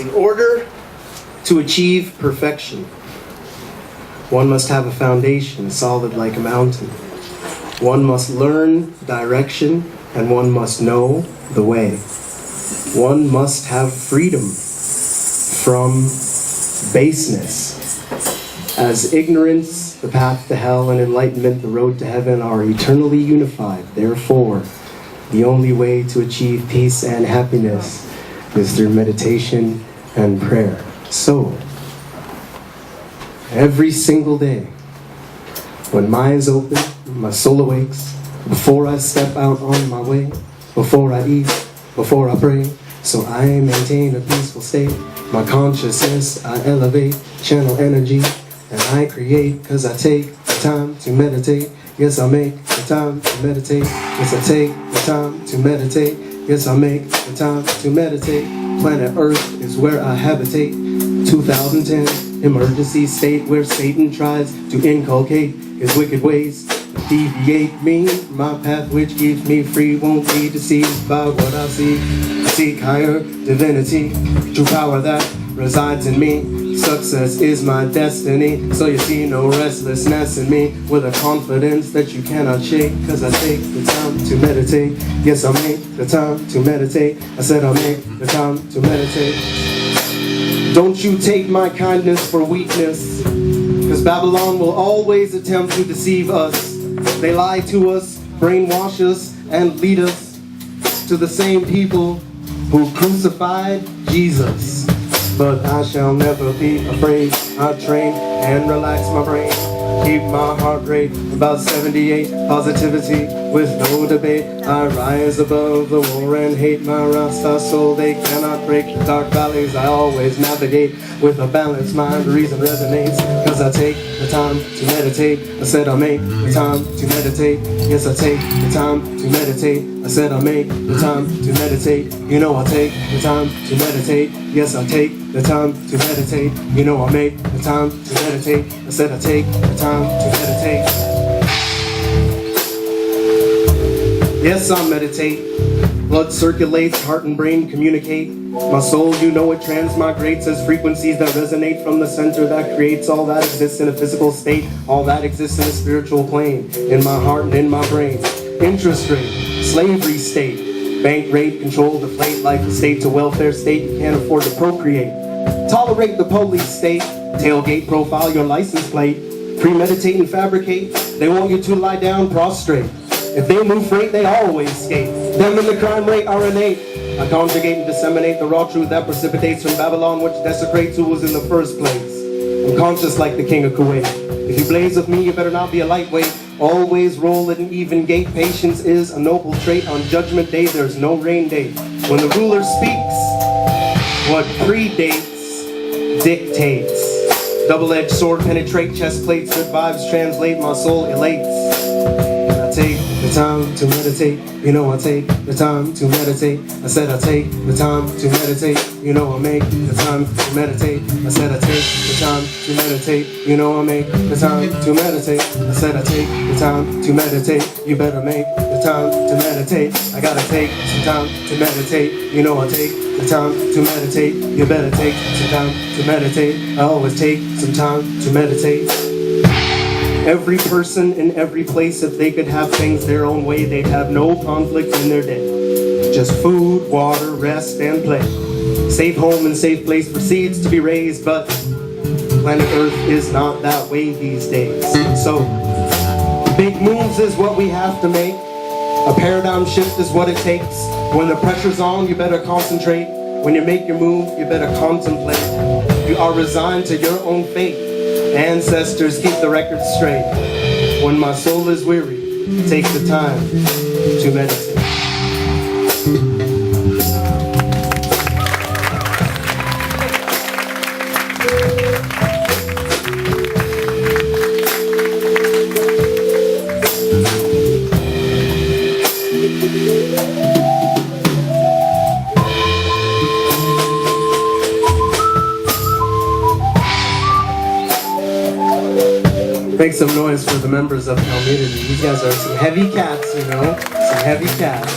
In order to achieve perfection, one must have a foundation solid like a mountain. One must learn direction, and one must know the way. One must have freedom from baseness, as ignorance, the path to hell, and enlightenment, the road to heaven, are eternally unified. Therefore, the only way to achieve peace and happiness is through meditation and prayer. So, every single day, when my eyes open, my soul awakes, before I step out on my way, before I eat, before I pray, so I maintain a peaceful state. My consciousness I elevate, channel energy, and I create, cause I take the time to meditate. Yes, I make the time to meditate. Yes, I take the time to meditate. Yes, I make the time to meditate. Planet Earth is where I habitate. 2010, emergency state where Satan tries to inculcate his wicked ways. Deviate me from my path which keeps me free. Won't be deceived by what I see. I seek higher divinity, true power that resides in me. Success is my destiny, so you see no restlessness in me. With a confidence that you cannot shake, cause I take the time to meditate. Yes, I make the time to meditate. I said I make the time to meditate. Don't you take my kindness for weakness, cause Babylon will always attempt to deceive us. They lie to us, brainwash us, and lead us to the same people who crucified Jesus. But I shall never be afraid. I train and relax my brain. Keep my heart rate about 78. Positivity with no debate. I rise above the war and hate. My Rasta soul, they cannot break the dark valleys. I always navigate with a balanced mind. Reason resonates, cause I take the time to meditate. I said I make the time to meditate. Yes, I take the time to meditate. I said I make the time to meditate. You know I take the time to meditate. Yes, I take the time to meditate. You know I make the time to meditate. I said I take the time to meditate. Yes, I meditate. Blood circulates, heart and brain communicate. My soul, you know it transmigrates as frequencies that resonate from the center that creates all that exists in a physical state, all that exists in a spiritual plane, in my heart and in my brain. Interest rate, slavery state, bank rate, control, deflate, life estate to welfare state, you can't afford to procreate. Tolerate the police state, tailgate, profile your license plate, premeditate and fabricate, they want you to lie down prostrate. If they move freight, they always skate. Them and the crime rate are innate. I conjugate and disseminate the raw truth that precipitates from Babylon, which desecrates who was in the first place. I'm conscious like the king of Kuwait. If you blaze with me, you better not be a lightweight. Always roll at an even gait. Patience is a noble trait. On judgment day, there's no rain date. When the ruler speaks, what predates dictates. Double-edged sword penetrate chest plates. Good vibes translate. My soul elates. I take the time to meditate. You know I take the time to meditate. I said I take the time to meditate. You know I make the time to meditate. I said I take the time to meditate. You know I make the time to meditate. I said I take the time to meditate. You better make the time to meditate. I gotta take some time to meditate. You know I take the time to meditate. You better take some time to meditate. I always take some time to meditate. Every person in every place, if they could have things their own way, they'd have no conflict in their day. Just food, water, rest, and play. Safe home and safe place for seeds to be raised, but planet Earth is not that way these days. So, big moves is what we have to make. A paradigm shift is what it takes. When the pressure's on, you better concentrate. When you make your move, you better contemplate. You are resigned to your own fate. Ancestors keep the record straight. When my soul is weary, take the time to meditate. Make some noise for the members of Kalmunity. These guys are some heavy cats, you know? Some heavy cats.